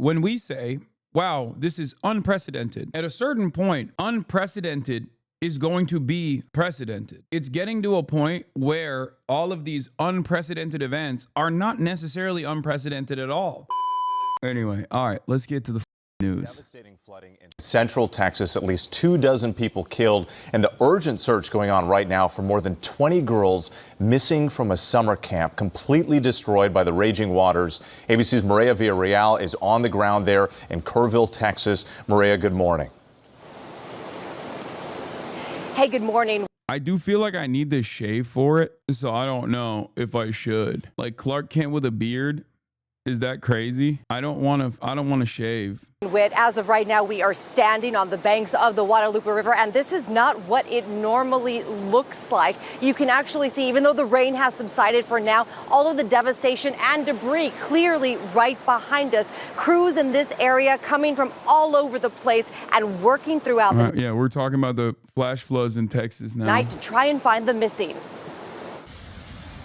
when we say, wow, this is unprecedented, at a certain point, unprecedented is going to be precedented. It's getting to a point where all of these unprecedented events are not necessarily unprecedented at all. Anyway, all right, let's get to the news. Devastating flooding in central Texas, at least 24 people killed, and the urgent search going on right now for more than 20 girls missing from a summer camp, completely destroyed by the raging waters. ABC's Maria Villarreal is on the ground there in Kerrville, Texas. Maria, good morning. Hey, good morning. I do feel like I need this shave for it, so I don't know if I should. Like Clark Kent with a beard. Is that crazy? I don't want to shave. As of right now, we are standing on the banks of the Guadalupe River, and this is not what it normally looks like. You can actually see, even though the rain has subsided for now, all of the devastation and debris clearly right behind us. Crews in this area coming from all over the place and working throughout the yeah, we're talking about the flash floods in Texas now. night to try and find the missing.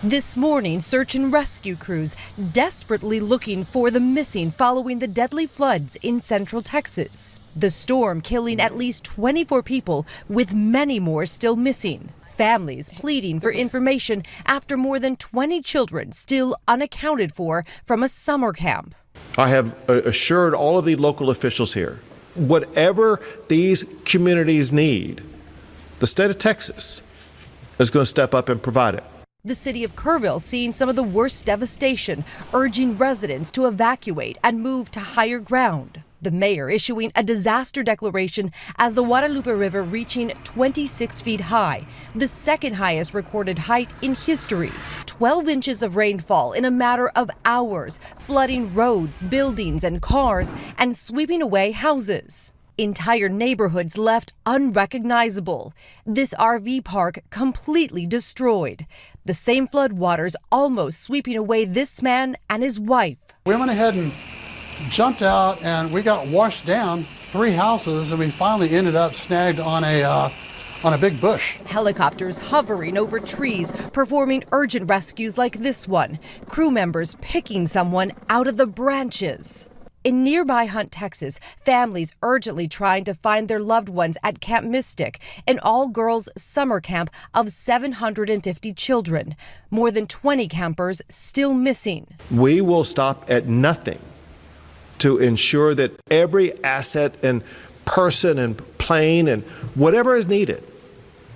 This morning, search and rescue crews desperately looking for the missing following the deadly floods in central Texas. The storm killing at least 24 people, with many more still missing. Families pleading for information after more than 20 children still unaccounted for from a summer camp. I have assured all of the local officials here, whatever these communities need, the state of Texas is going to step up and provide it. The city of Kerrville seeing some of the worst devastation, urging residents to evacuate and move to higher ground. The mayor issuing a disaster declaration as the Guadalupe River reaching 26 feet high, the second highest recorded height in history. 12 inches of rainfall in a matter of hours, flooding roads, buildings, and cars, and sweeping away houses. Entire neighborhoods left unrecognizable. This RV park completely destroyed. The same flood waters almost sweeping away this man and his wife. We went ahead and jumped out, and we got washed down 3 houses, and we finally ended up snagged on a big bush. Helicopters hovering over trees, performing urgent rescues like this one. Crew members picking someone out of the branches. In nearby Hunt, Texas, families urgently trying to find their loved ones at Camp Mystic, an all-girls summer camp of 750 children. More than 20 campers still missing. We will stop at nothing to ensure that every asset and person and plane and whatever is needed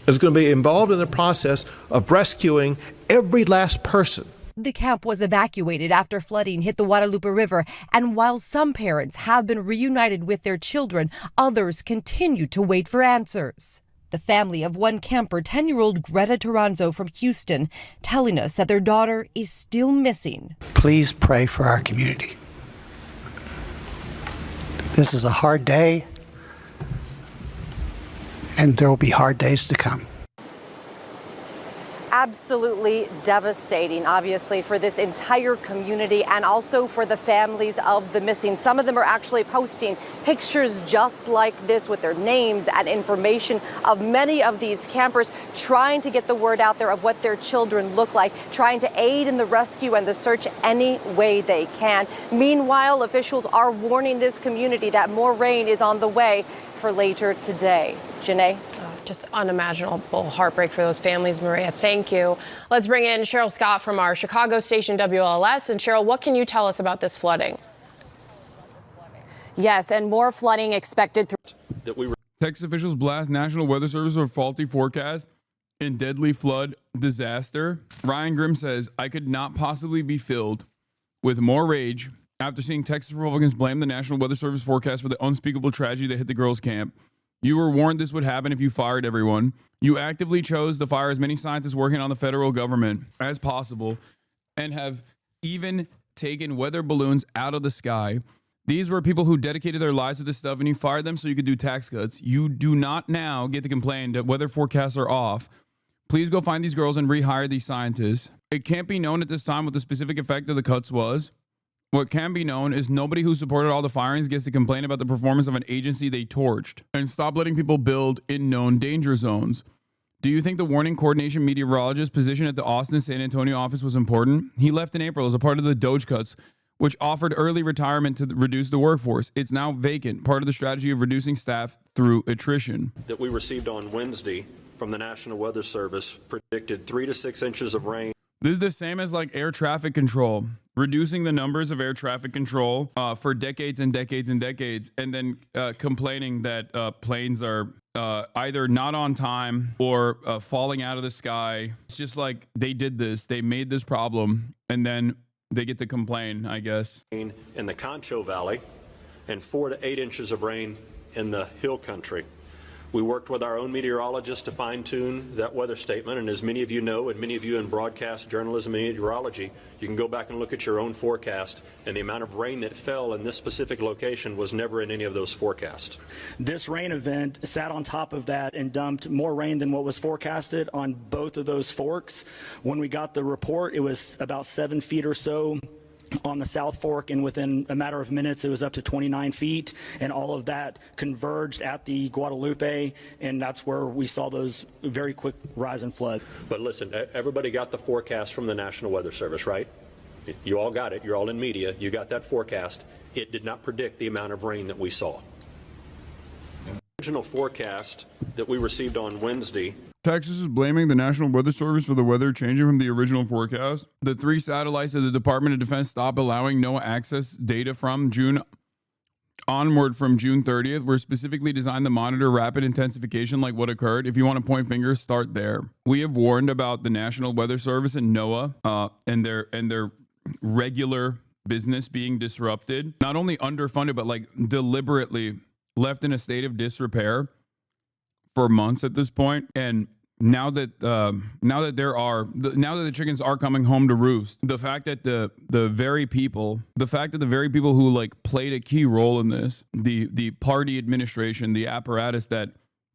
is going to be involved in the process of rescuing every last person. The camp was evacuated after flooding hit the Guadalupe River, and while some parents have been reunited with their children, others continue to wait for answers. The family of one camper, 10-year-old Greta Toranzo from Houston, telling us that their daughter is still missing. Please pray for our community. This is a hard day, and there will be hard days to come. Absolutely devastating, obviously, for this entire community and also for the families of the missing. Some of them are actually posting pictures just like this with their names and information of many of these campers, trying to get the word out there of what their children look like, trying to aid in the rescue and the search any way they can. Meanwhile, officials are warning this community that more rain is on the way for later today. Janae? Just unimaginable heartbreak for those families, Maria. Thank you. Let's bring in Cheryl Scott from our Chicago station WLS. And Cheryl, what can you tell us about this flooding? Yes, and more flooding expected. Texas officials blast National Weather Service for faulty forecast in deadly flood disaster. Ryan Grimm says, I could not possibly be filled with more rage after seeing Texas Republicans blame the National Weather Service forecast for the unspeakable tragedy that hit the girls' camp. You were warned this would happen if you fired everyone. You actively chose to fire as many scientists working on the federal government as possible and have even taken weather balloons out of the sky. These were people who dedicated their lives to this stuff, and you fired them so you could do tax cuts. You do not now get to complain that weather forecasts are off. Please go find these girls and rehire these scientists. It can't be known at this time what the specific effect of the cuts was. What can be known is nobody who supported all the firings gets to complain about the performance of an agency they torched. And stop letting people build in known danger zones. Do you think the warning coordination meteorologist position at the Austin San Antonio office was important? He left in April as a part of the Doge cuts, which offered early retirement to reduce the workforce. It's now vacant, part of the strategy of reducing staff through attrition. That we received on Wednesday from the National Weather Service predicted 3 to 6 inches of rain. This is the same as like air traffic control, reducing the numbers of air traffic control for decades and decades and decades, and then complaining that planes are either not on time or falling out of the sky. It's just like they did this, they made this problem, and then they get to complain, I guess. In the Concho Valley and 4 to 8 inches of rain in the hill country. We worked with our own meteorologists to fine-tune that weather statement, and as many of you know, and many of you in broadcast journalism and meteorology, you can go back and look at your own forecast, and the amount of rain that fell in this specific location was never in any of those forecasts. This rain event sat on top of that and dumped more rain than what was forecasted on both of those forks. When we got the report, it was about 7 feet or so on the South Fork, and within a matter of minutes it was up to 29 feet, and all of that converged at the Guadalupe, and that's where we saw those very quick rise in flood. But listen, everybody got the forecast from the National Weather Service, right? You all got it. You're all in media. You got that forecast. It did not predict the amount of rain that we saw. The original forecast that we received on Wednesday. Texas is blaming the National Weather Service for the weather changing from the original forecast. The 3 satellites that the Department of Defense stopped allowing NOAA access data from June onward from June 30th were specifically designed to monitor rapid intensification like what occurred. If you want to point fingers, start there. We have warned about the National Weather Service and NOAA and their regular business being disrupted, not only underfunded, but like deliberately left in a state of disrepair for months at this point. And now that the chickens are coming home to roost, the fact that the very people who like played a key role in this, the party administration, the apparatus that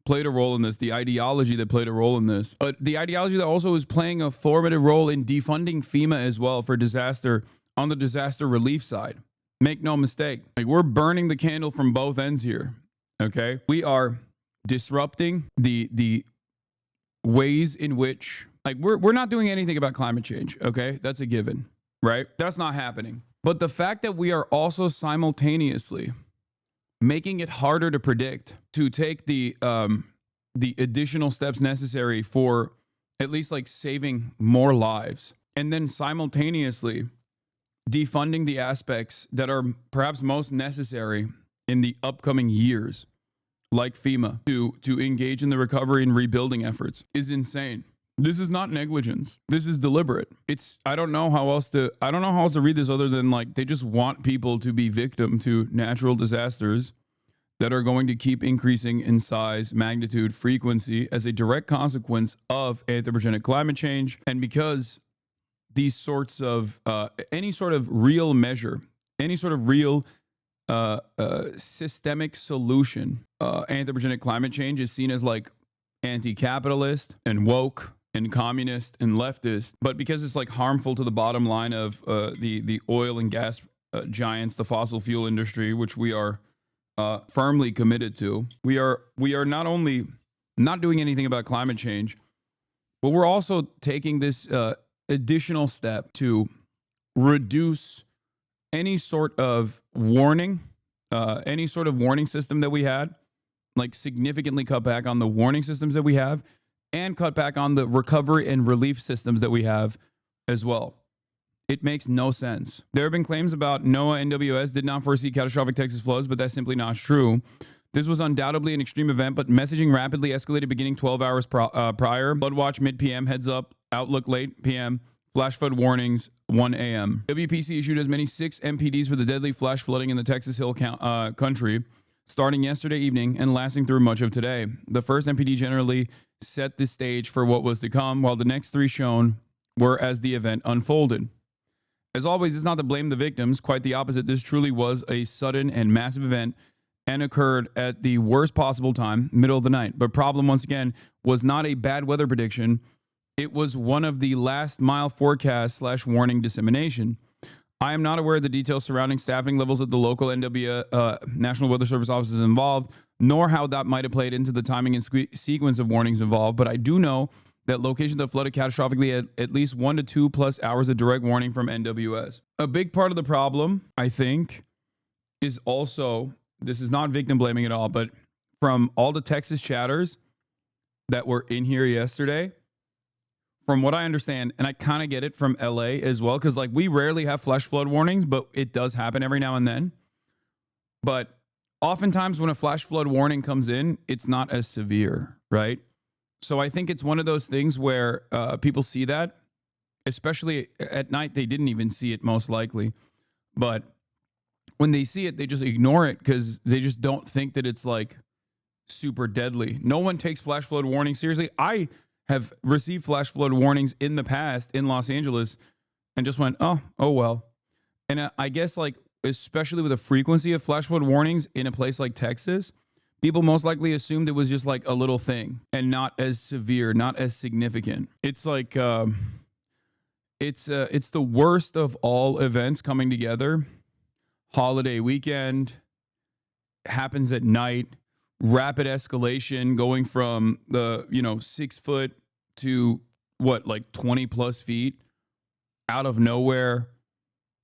played a role in this, the ideology that played a role in this, the ideology that also is playing a formative role in defunding FEMA as well for disaster on the disaster relief side. Make no mistake, like we're burning the candle from both ends here. Okay, we are disrupting the ways in which, like, we're not doing anything about climate change. Okay, that's a given, right? That's not happening. But the fact that we are also simultaneously making it harder to predict, to take the additional steps necessary for at least like saving more lives, and then simultaneously defunding the aspects that are perhaps most necessary in the upcoming years, like FEMA, to engage in the recovery and rebuilding efforts, is insane. This is not negligence. This is deliberate. I don't know how else to read this other than like they just want people to be victim to natural disasters that are going to keep increasing in size, magnitude, frequency as a direct consequence of anthropogenic climate change. And because these sorts of any sort of real measure, any sort of real systemic solution, anthropogenic climate change is seen as like anti-capitalist and woke and communist and leftist, but because it's like harmful to the bottom line of the oil and gas giants, the fossil fuel industry, which we are firmly committed to, we are not only not doing anything about climate change, but we're also taking this additional step to reduce any sort of warning system that we had, like significantly cut back on the warning systems that we have and cut back on the recovery and relief systems that we have as well. It makes no sense. There have been claims about NOAA and NWS did not foresee catastrophic Texas floods, but that's simply not true. This was undoubtedly an extreme event, but messaging rapidly escalated beginning 12 hours prior. Flood watch mid-PM, heads up, outlook late PM, flash flood warnings 1 a.m. WPC issued as many 6 MPDs for the deadly flash flooding in the Texas Hill country, starting yesterday evening and lasting through much of today. The first MPD generally set the stage for what was to come, while the next 3 shown were as the event unfolded. As always, it's not to blame the victims. Quite the opposite. This truly was a sudden and massive event and occurred at the worst possible time, middle of the night. But problem, once again, was not a bad weather prediction. It was one of the last mile forecast / warning dissemination. I am not aware of the details surrounding staffing levels at the local National Weather Service offices involved, nor how that might have played into the timing and sequence of warnings involved. But I do know that locations that flooded catastrophically had at least 1 to 2 plus hours of direct warning from NWS. A big part of the problem, I think, is also, this is not victim blaming at all, but from all the Texas chatters that were in here yesterday, from what I understand, and I kind of get it from LA as well, because like we rarely have flash flood warnings, but it does happen every now and then. But oftentimes when a flash flood warning comes in, it's not as severe, right? So I think it's one of those things where people see that, especially at night. They didn't even see it most likely. But when they see it, they just ignore it because they just don't think that it's like super deadly. No one takes flash flood warnings seriously. I have received flash flood warnings in the past in Los Angeles and just went, oh well. And I guess like, especially with the frequency of flash flood warnings in a place like Texas, people most likely assumed it was just like a little thing and not as severe, not as significant. It's like, it's the worst of all events coming together. Holiday weekend, happens at night, rapid escalation going from the 6 foot to what, like 20 plus feet out of nowhere.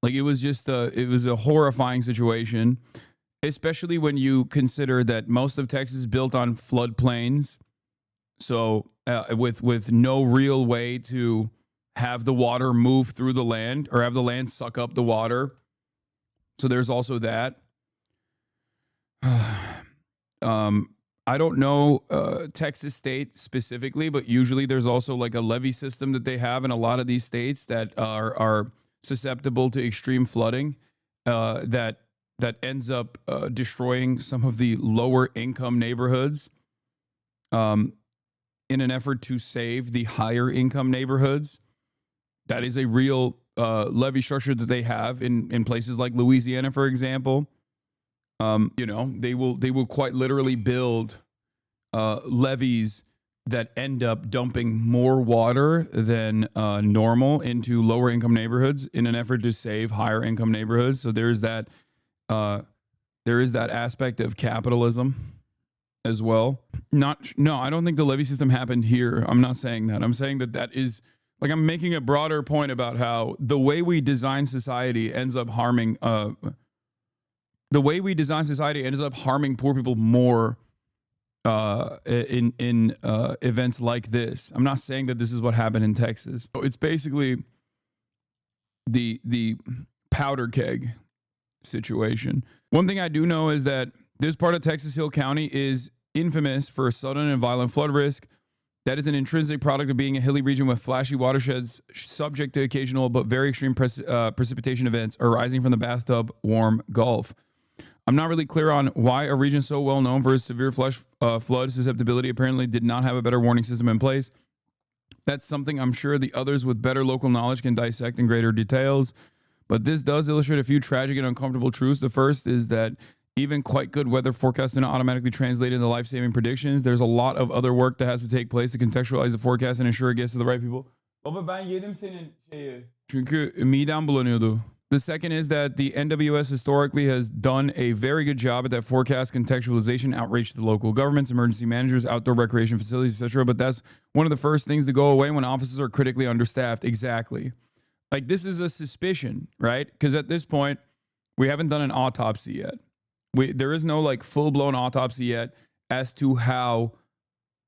Like it was just it was a horrifying situation, especially when you consider that most of Texas is built on floodplains. So with no real way to have the water move through the land or have the land suck up the water. So there's also that. I don't know Texas state specifically, but usually there's also like a levee system that they have in a lot of these states that are susceptible to extreme flooding that ends up destroying some of the lower income neighborhoods in an effort to save the higher income neighborhoods. That is a real levee structure that they have in places like Louisiana, for example. They will quite literally build levees that end up dumping more water than normal into lower income neighborhoods in an effort to save higher income neighborhoods. So there is that aspect of capitalism as well. No, I don't think the levee system happened here. I'm not saying that. I'm saying that is like, I'm making a broader point about how the way we design society ends up harming poor people more in events like this. I'm not saying that this is what happened in Texas. It's basically the powder keg situation. One thing I do know is that this part of Texas Hill County is infamous for sudden and violent flood risk. That is an intrinsic product of being a hilly region with flashy watersheds subject to occasional but very extreme precipitation events arising from the bathtub warm Gulf. I'm not really clear on why a region so well known for its severe flood susceptibility apparently did not have a better warning system in place. That's something I'm sure the others with better local knowledge can dissect in greater details. But this does illustrate a few tragic and uncomfortable truths. The first is that even quite good weather forecasts do not automatically translate into life-saving predictions. There's a lot of other work that has to take place to contextualize the forecast and ensure it gets to the right people. Çünkü midem bulanıyordu. The second is that the NWS historically has done a very good job at that forecast contextualization, outreach to the local governments, emergency managers, outdoor recreation facilities, etc. But that's one of the first things to go away when offices are critically understaffed. Exactly. Like, this is a suspicion, right? Because at this point, we haven't done an autopsy yet. There is no like full-blown autopsy yet as to how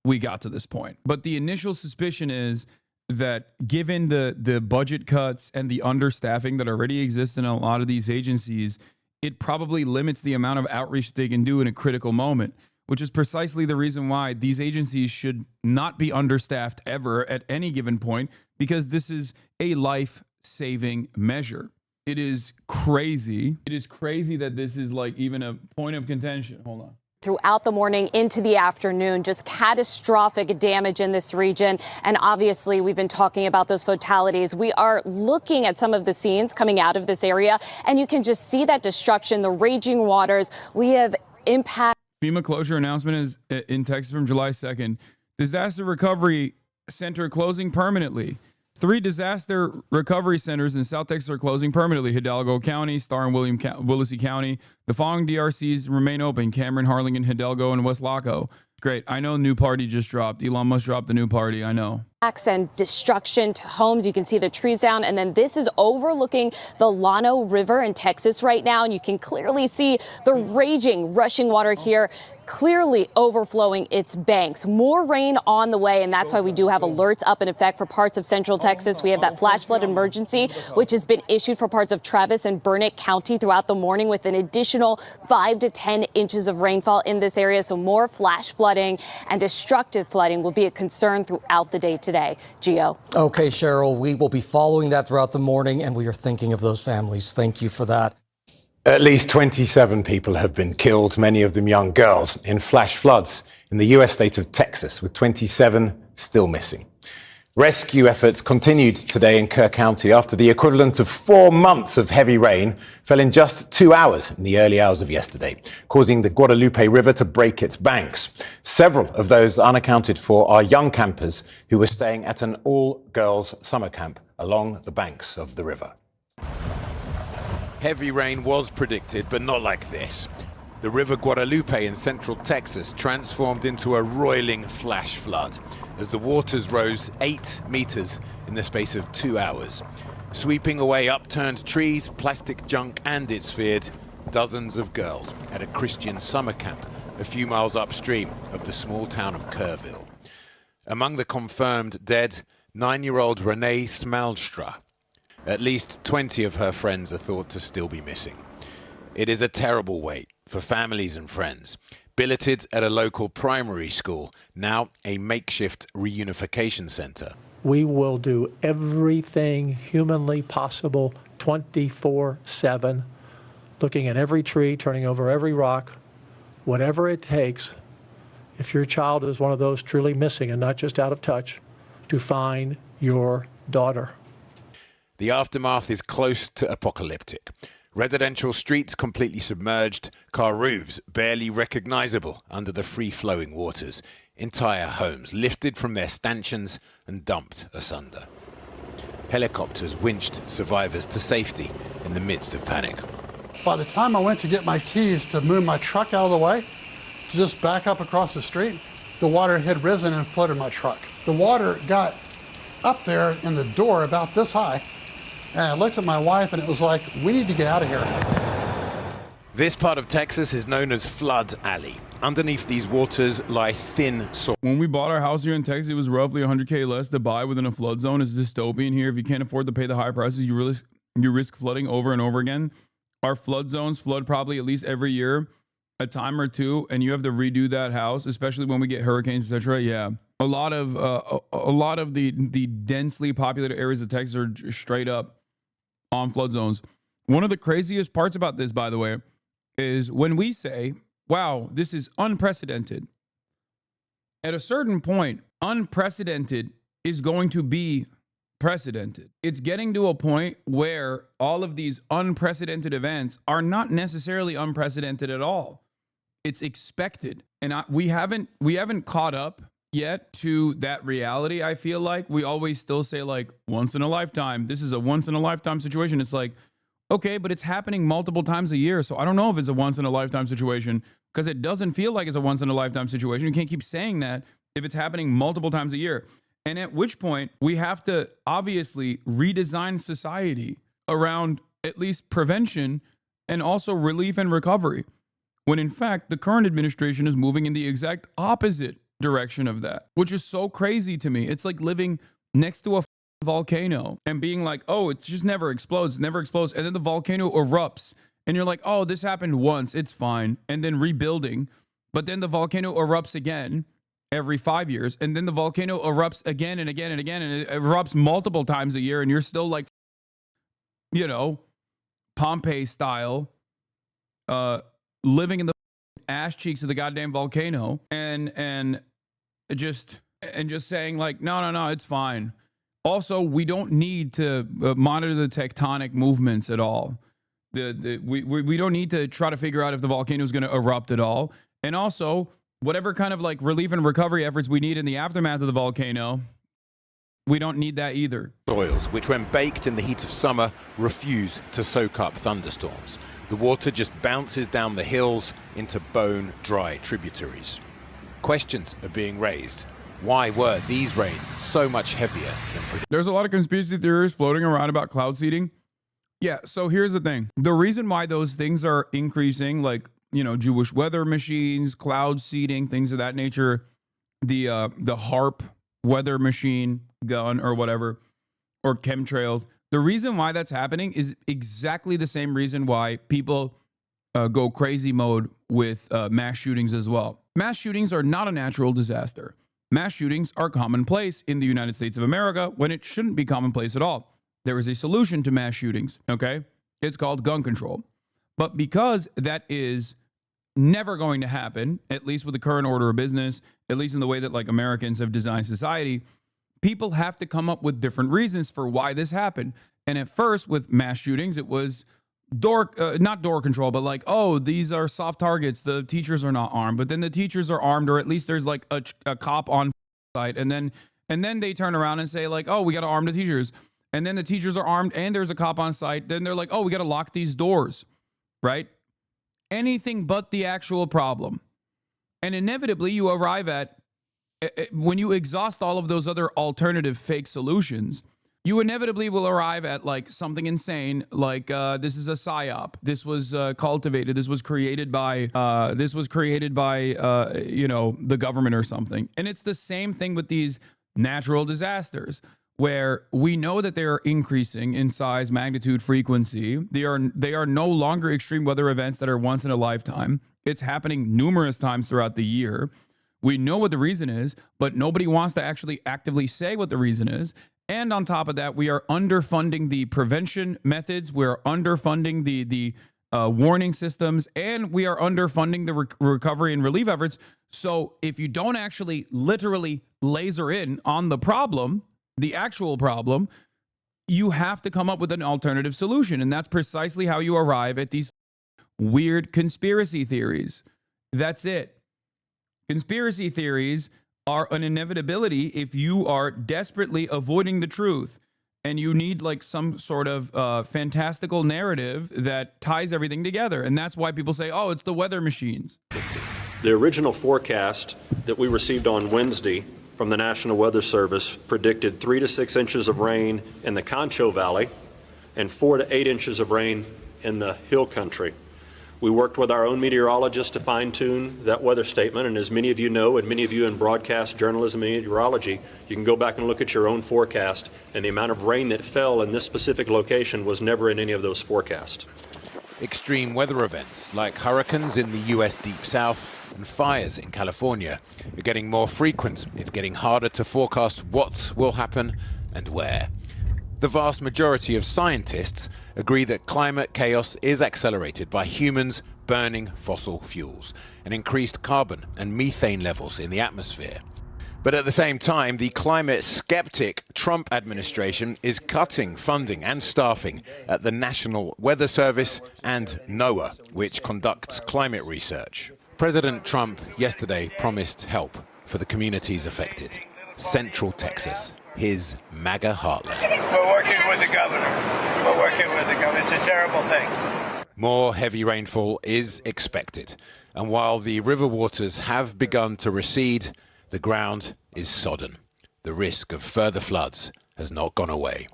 we got to this point. But the initial suspicion is that given the budget cuts and the understaffing that already exists in a lot of these agencies, it probably limits the amount of outreach they can do in a critical moment, which is precisely the reason why these agencies should not be understaffed ever at any given point, because this is a life-saving measure. It is crazy. It is crazy that this is like even a point of contention. Hold on. Throughout the morning into the afternoon, just catastrophic damage in this region. And obviously, we've been talking about those fatalities. We are looking at some of the scenes coming out of this area, and you can just see that destruction, the raging waters. We have impact. FEMA closure announcement is in Texas from July 2nd. Disaster recovery center closing permanently. 3 disaster recovery centers in South Texas are closing permanently. Hidalgo County, Starr and Willacy County. The following DRCs remain open: Cameron, Harlingen, Hidalgo, and West Laco. Great. I know new party just dropped. Elon Musk dropped the new party. I know. and destruction to homes. You can see the trees down, and then this is overlooking the Llano River in Texas right now, and you can clearly see the raging, rushing water here, clearly overflowing its banks. More rain on the way, and that's why we do have alerts up in effect for parts of central Texas. We have that flash flood emergency, which has been issued for parts of Travis and Burnett County throughout the morning, with an additional 5 to 10 inches of rainfall in this area. So more flash flooding and destructive flooding will be a concern throughout the day today. Gio. Okay, Cheryl, we will be following that throughout the morning, and we are thinking of those families. Thank you for that. At least 27 people have been killed, many of them young girls, in flash floods in the U.S. state of Texas, with 27 still missing. Rescue efforts continued today in Kerr County after the equivalent of 4 months of heavy rain fell in just 2 hours in the early hours of yesterday, causing the Guadalupe River to break its banks. Several of those unaccounted for are young campers who were staying at an all-girls summer camp along the banks of the river. Heavy rain was predicted, but not like this. The River Guadalupe in central Texas transformed into a roiling flash flood as the waters rose 8 meters in the space of 2 hours, sweeping away upturned trees, plastic junk, and, it's feared, dozens of girls at a Christian summer camp a few miles upstream of the small town of Kerrville. Among the confirmed dead, 9-year-old Renee Smalstra. At least 20 of her friends are thought to still be missing. It is a terrible wait for families and friends. Billeted at a local primary school, now a makeshift reunification center. We will do everything humanly possible 24/7, looking at every tree, turning over every rock, whatever it takes, if your child is one of those truly missing and not just out of touch, to find your daughter. The aftermath is close to apocalyptic. Residential streets completely submerged, car roofs barely recognizable under the free-flowing waters. Entire homes lifted from their stanchions and dumped asunder. Helicopters winched survivors to safety in the midst of panic. By the time I went to get my keys to move my truck out of the way, to just back up across the street, the water had risen and flooded my truck. The water got up there in the door about this high. And I looked at my wife and it was like, we need to get out of here. This part of Texas is known as Flood Alley. Underneath these waters lie thin soil. When we bought our house here in Texas, it was roughly $100K less to buy within a flood zone. It's dystopian here. If you can't afford to pay the high prices, you risk flooding over and over again. Our flood zones flood probably at least every year, a time or two, and you have to redo that house, especially when we get hurricanes, etc. Yeah. A lot of the densely populated areas of Texas are straight up on flood zones. One of the craziest parts about this, by the way, is when we say, wow, this is unprecedented. At a certain point, unprecedented is going to be precedented. It's getting to a point where all of these unprecedented events are not necessarily unprecedented at all. It's expected. And we haven't caught up yet to that reality. I feel like we always still say, like, once in a lifetime. This is a once in a lifetime situation. It's like, okay, but it's happening multiple times a year. So I don't know if it's a once in a lifetime situation, because it doesn't feel like it's a once in a lifetime situation. You can't keep saying that if it's happening multiple times a year. And at which point we have to obviously redesign society around at least prevention and also relief and recovery, when in fact the current administration is moving in the exact opposite direction of that, which is so crazy to me. It's like living next to a volcano and being like, oh, it just never explodes, and then the volcano erupts and you're like, oh, this happened once, it's fine, and then rebuilding. But then the volcano erupts again every 5 years, and then the volcano erupts again and again and again, and it erupts multiple times a year, and you're still like, you know, Pompeii style, living in the ash cheeks of the goddamn volcano, and just saying like, no, it's fine. Also, we don't need to monitor the tectonic movements at all. We don't need to try to figure out if the volcano is going to erupt at all. And also, whatever kind of like relief and recovery efforts we need in the aftermath of the volcano, we don't need that either. Soils, which when baked in the heat of summer, refuse to soak up thunderstorms. The water just bounces down the hills into bone-dry tributaries. Questions are being raised. Why were these rains so much heavier than predicted? There's a lot of conspiracy theories floating around about cloud seeding. Yeah, so here's the thing. The reason why those things are increasing, like, Jewish weather machines, cloud seeding, things of that nature, the HARP weather machine gun or whatever, or chemtrails, the reason why that's happening is exactly the same reason why people go crazy mode with mass shootings as well. Mass shootings are not a natural disaster. Mass shootings are commonplace in the United States of America when it shouldn't be commonplace at all. There is a solution to mass shootings, okay? It's called gun control. But because that is never going to happen, at least with the current order of business, at least in the way that like Americans have designed society, people have to come up with different reasons for why this happened. And at first with mass shootings, it was not door control, but like, oh, these are soft targets. The teachers are not armed, but then the teachers are armed, or at least there's like a cop on site. And then they turn around and say like, oh, we got to arm the teachers. And then the teachers are armed and there's a cop on site. Then they're like, oh, we got to lock these doors, right? Anything but the actual problem. And inevitably you arrive at, when you exhaust all of those other alternative fake solutions, you inevitably will arrive at like something insane, like this is a psyop. This was cultivated. This was created by the government or something. And it's the same thing with these natural disasters, where we know that they are increasing in size, magnitude, frequency. They are no longer extreme weather events that are once in a lifetime. It's happening numerous times throughout the year. We know what the reason is, but nobody wants to actually actively say what the reason is. And on top of that, we are underfunding the prevention methods. We're underfunding the warning systems, and we are underfunding the recovery and relief efforts. So if you don't actually literally laser in on the problem, the actual problem, you have to come up with an alternative solution. And that's precisely how you arrive at these weird conspiracy theories. That's it. Conspiracy theories are an inevitability if you are desperately avoiding the truth and you need like some sort of fantastical narrative that ties everything together. And that's why people say, oh, it's the weather machines. The original forecast that we received on Wednesday from the National Weather Service predicted 3 to 6 inches of rain in the Concho Valley and 4 to 8 inches of rain in the Hill Country. We worked with our own meteorologists to fine-tune that weather statement, and as many of you know, and many of you in broadcast journalism and meteorology, you can go back and look at your own forecast, and the amount of rain that fell in this specific location was never in any of those forecasts. Extreme weather events like hurricanes in the U.S. Deep South and fires in California are getting more frequent. It's getting harder to forecast what will happen and where. The vast majority of scientists agree that climate chaos is accelerated by humans burning fossil fuels and increased carbon and methane levels in the atmosphere. But at the same time, the climate skeptic Trump administration is cutting funding and staffing at the National Weather Service and NOAA, which conducts climate research. President Trump yesterday promised help for the communities affected. Central Texas, his MAGA heartland. We're working with the governor. It's a terrible thing. More heavy rainfall is expected. And while the river waters have begun to recede, the ground is sodden. The risk of further floods has not gone away.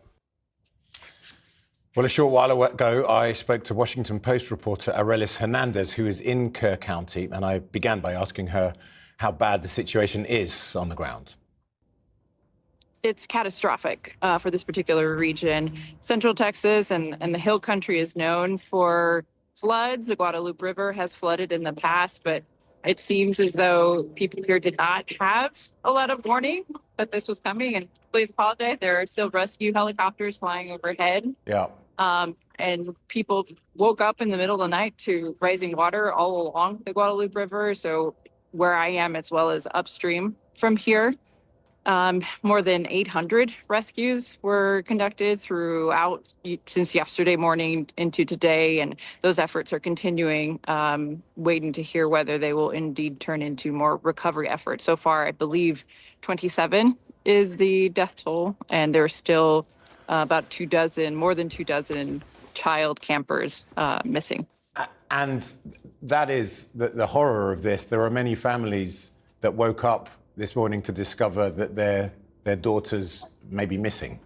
Well, a short while ago, I spoke to Washington Post reporter Arelis Hernandez, who is in Kerr County, and I began by asking her how bad the situation is on the ground. It's catastrophic for this particular region. Central Texas and the Hill Country is known for floods. The Guadalupe River has flooded in the past, but it seems as though people here did not have a lot of warning that this was coming. And please apologize, there are still rescue helicopters flying overhead. Yeah. And people woke up in the middle of the night to rising water all along the Guadalupe River. So where I am, as well as upstream from here, more than 800 rescues were conducted throughout since yesterday morning into today, and those efforts are continuing, waiting to hear whether they will indeed turn into more recovery efforts. So far, I believe 27 is the death toll, and there's still about more than 24 child campers missing. And that is the horror of this. There are many families that woke up this morning to discover that their daughters may be missing.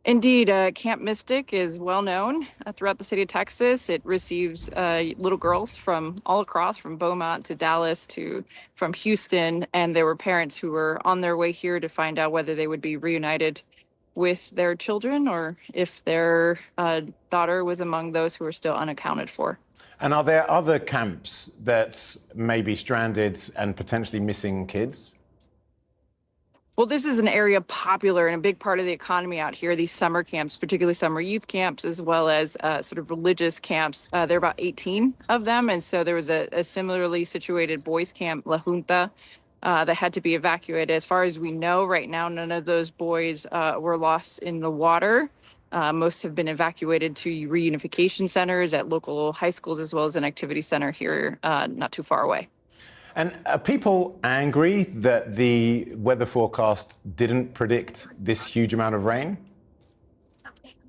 Indeed, Camp Mystic is well known throughout the city of Texas. It receives little girls from all across, from Beaumont to Dallas to from Houston. And there were parents who were on their way here to find out whether they would be reunited with their children or if their daughter was among those who are still unaccounted for. And are there other camps that may be stranded and potentially missing kids? Well, this is an area popular and a big part of the economy out here, these summer camps, particularly summer youth camps, as well as sort of religious camps. There are about 18 of them. And so there was a similarly situated boys camp, La Junta, that had to be evacuated. As far as we know right now, none of those boys were lost in the water. Most have been evacuated to reunification centers at local high schools, as well as an activity center here not too far away. And are people angry that the weather forecast didn't predict this huge amount of rain?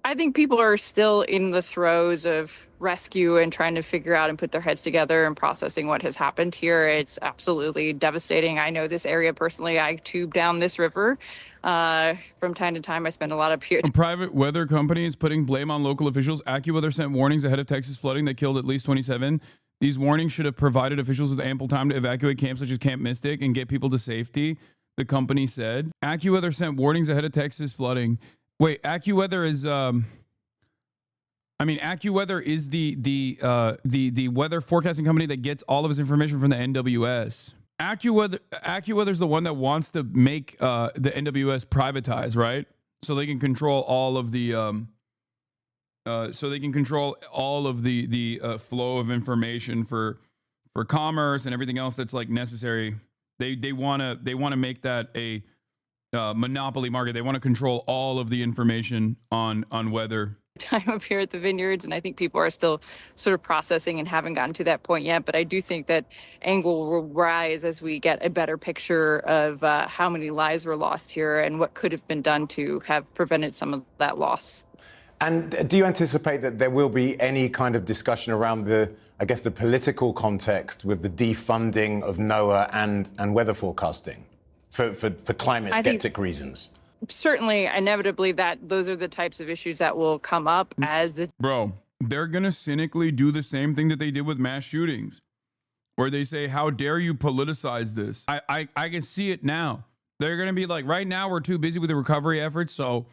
I think people are still in the throes of rescue and trying to figure out and put their heads together and processing what has happened here. It's absolutely devastating. I know this area personally. I tube down this river from time to time. I spend a lot of here. A private weather company is putting blame on local officials. AccuWeather sent warnings ahead of Texas flooding that killed at least 27. These warnings should have provided officials with ample time to evacuate camps such as Camp Mystic and get people to safety, the company said. AccuWeather sent warnings ahead of Texas flooding. Wait, AccuWeather is AccuWeather is the weather forecasting company that gets all of its information from the NWS. AccuWeather's the one that wants to make the NWS privatize, right? So they can control all of the flow of information for commerce and everything else that's like necessary. They want to make that a monopoly market. They want to control all of the information on weather. Time up here at the vineyards, and I think people are still sort of processing and haven't gotten to that point yet. But I do think that angle will rise as we get a better picture of how many lives were lost here and what could have been done to have prevented some of that loss. And do you anticipate that there will be any kind of discussion around the political context with the defunding of NOAA and weather forecasting for climate skeptic reasons? Certainly, inevitably, that those are the types of issues that will come up as it. Bro, they're going to cynically do the same thing that they did with mass shootings, where they say, how dare you politicize this? I can see it now. They're going to be like, right now, we're too busy with the recovery efforts, so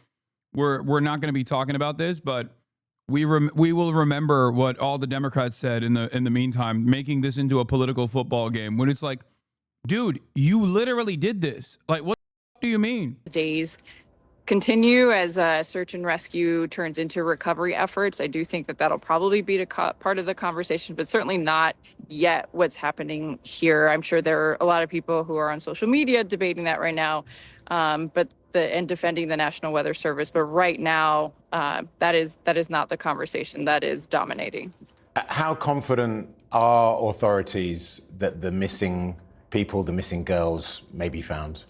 we're not going to be talking about this, but we will remember what all the Democrats said in the meantime, making this into a political football game when it's like, dude, you literally did this. Like, what do you mean? Days continue as search and rescue turns into recovery efforts. I do think that that'll probably be part of the conversation, but certainly not yet what's happening here. I'm sure there are a lot of people who are on social media debating that right now, and defending the National Weather Service. But right now, that is not the conversation that is dominating. How confident are authorities that the missing people, the missing girls, may be found?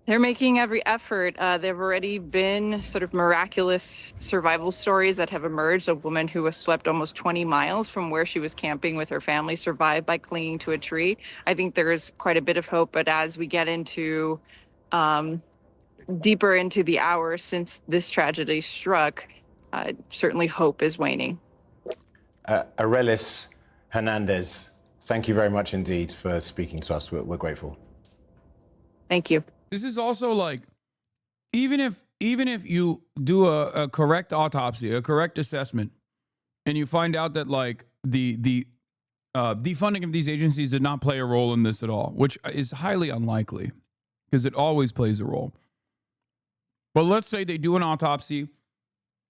They're making every effort. There have already been sort of miraculous survival stories that have emerged. A woman who was swept almost 20 miles from where she was camping with her family survived by clinging to a tree. I think there is quite a bit of hope, but as we get into deeper into the hours since this tragedy struck, certainly hope is waning. Arelis Hernandez, thank you very much indeed for speaking to us. We're grateful. Thank you. This is also like, even if you do a correct autopsy, a correct assessment, and you find out that like the defunding of these agencies did not play a role in this at all, which is highly unlikely because it always plays a role. But let's say they do an autopsy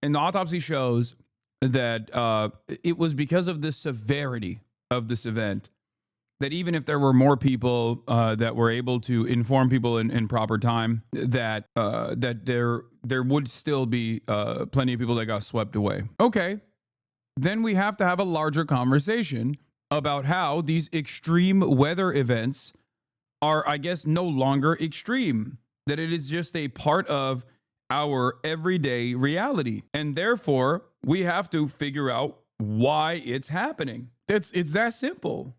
and the autopsy shows that it was because of the severity of this event, that even if there were more people that were able to inform people in proper time, that there would still be plenty of people that got swept away. Okay, then we have to have a larger conversation about how these extreme weather events are, I guess, no longer extreme, that it is just a part of our everyday reality. And therefore, we have to figure out why it's happening. It's that simple.